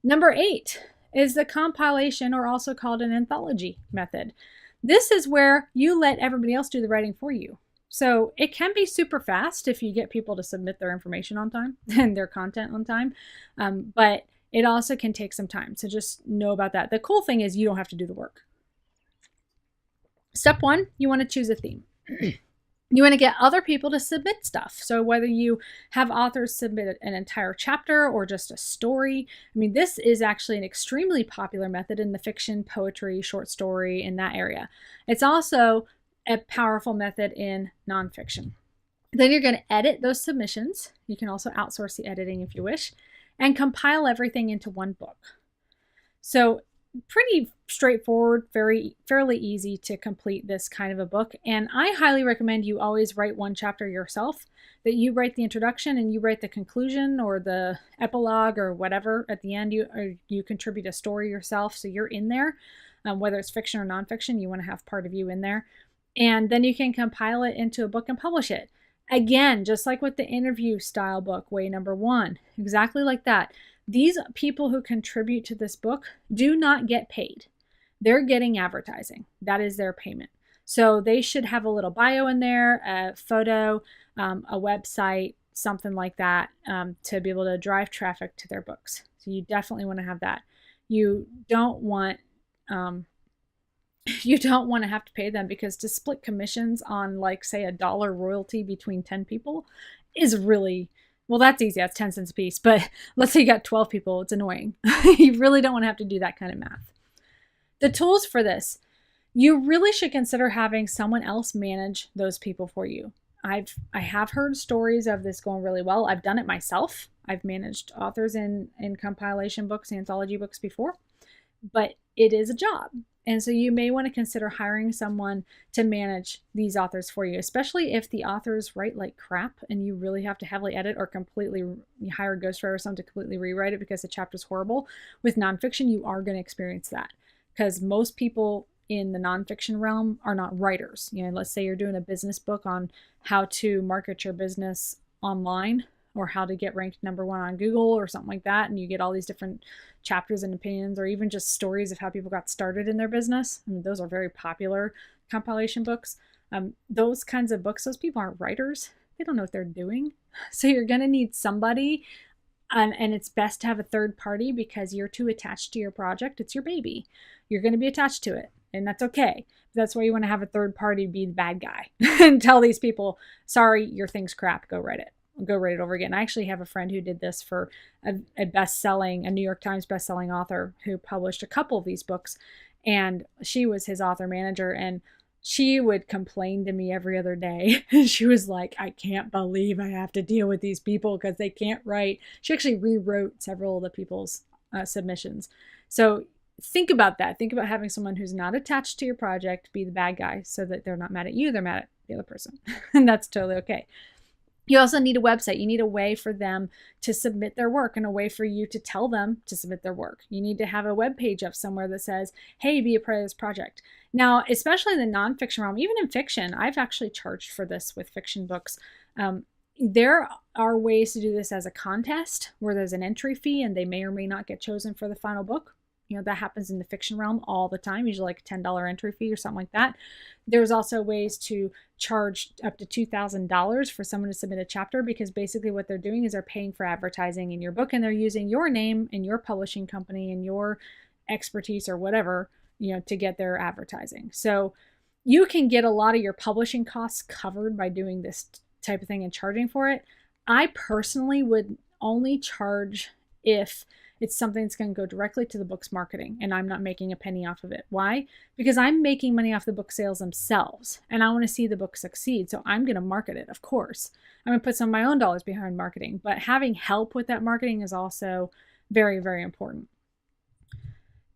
Number 8 is the compilation, or also called an anthology method. This is where you let everybody else do the writing for you. So it can be super fast if you get people to submit their information on time and their content on time. But it also can take some time. So just know about that. The cool thing is you don't have to do the work. Step 1, you want to choose a theme. You want to get other people to submit stuff. So whether you have authors submit an entire chapter or just a story, I mean, this is actually an extremely popular method in the fiction, poetry, short story, in that area. It's also a powerful method in nonfiction. Then you're going to edit those submissions. You can also outsource the editing if you wish, and compile everything into one book. So pretty straightforward, fairly easy to complete this kind of a book. And I highly recommend you always write one chapter yourself, that you write the introduction and you write the conclusion or the epilogue or whatever at the end. You contribute a story yourself, so you're in there. Whether it's fiction or nonfiction, you want to have part of you in there. And then you can compile it into a book and publish it. Again, just like with the interview style book, way number 1, exactly like that. These people who contribute to this book do not get paid. They're getting advertising. That is their payment. So they should have a little bio in there, a photo, a website, something like that, to be able to drive traffic to their books. So you definitely want to have that. You don't want to have to pay them, because to split commissions on, like, say, $1 royalty between 10 people is really, well, that's easy. That's 10 cents a piece. But let's say you got 12 people. It's annoying. You really don't want to have to do that kind of math. The tools for this, you really should consider having someone else manage those people for you. I have heard stories of this going really well. I've done it myself. I've managed authors in compilation books, anthology books before, but it is a job. And so you may want to consider hiring someone to manage these authors for you, especially if the authors write like crap and you really have to heavily edit or completely hire a ghostwriter or someone to completely rewrite it because the chapter's horrible. With nonfiction, you are going to experience that, because most people in the nonfiction realm are not writers. You know, let's say you're doing a business book on how to market your business online, or how to get ranked number 1 on Google or something like that. And you get all these different chapters and opinions, or even just stories of how people got started in their business. I mean, those are very popular compilation books. Those kinds of books, those people aren't writers. They don't know what they're doing. So you're going to need somebody, and it's best to have a third party, because you're too attached to your project. It's your baby. You're going to be attached to it, and that's okay. That's why you want to have a third party be the bad guy and tell these people, sorry, your thing's crap, go write it. Go write it over again. I actually have a friend who did this for a New York Times best-selling author who published a couple of these books, and she was his author manager, and she would complain to me every other day. She was like, I can't believe I have to deal with these people because they can't write. She actually rewrote several of the people's submissions. So think about that. Think about having someone who's not attached to your project be the bad guy, so that they're not mad at you, they're mad at the other person. And that's totally okay. You also need a website. You need a way for them to submit their work, and a way for you to tell them to submit their work. You need to have a web page up somewhere that says, hey, be a part of this project. Now, especially in the nonfiction realm, even in fiction, I've actually charged for this with fiction books. There are ways to do this as a contest where there's an entry fee and they may or may not get chosen for the final book. You know, that happens in the fiction realm all the time, usually like a $10 entry fee or something like that. There's also ways to charge up to $2,000 for someone to submit a chapter, because basically what they're doing is they're paying for advertising in your book, and they're using your name and your publishing company and your expertise or whatever, you know, to get their advertising. So you can get a lot of your publishing costs covered by doing this type of thing and charging for it. I personally would only charge if it's something that's going to go directly to the book's marketing and I'm not making a penny off of it. Why? Because I'm making money off the book sales themselves, and I want to see the book succeed. So I'm going to market it, of course. I'm going to put some of my own dollars behind marketing, but having help with that marketing is also very, very important.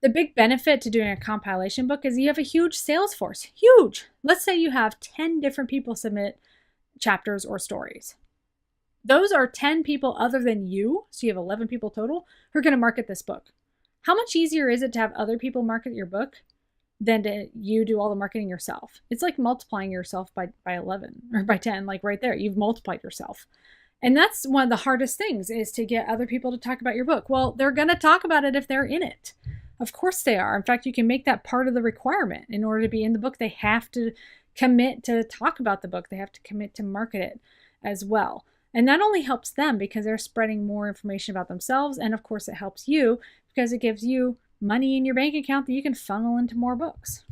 The big benefit to doing a compilation book is you have a huge sales force. Huge. Let's say you have 10 different people submit chapters or stories. Those are 10 people other than you, so you have 11 people total, who are going to market this book. How much easier is it to have other people market your book than to you do all the marketing yourself? It's like multiplying yourself by 11 or by 10, like right there. You've multiplied yourself. And that's one of the hardest things, is to get other people to talk about your book. Well, they're going to talk about it if they're in it. Of course they are. In fact, you can make that part of the requirement. In order to be in the book, they have to commit to talk about the book. They have to commit to market it as well. And that only helps them because they're spreading more information about themselves. And of course, it helps you because it gives you money in your bank account that you can funnel into more books.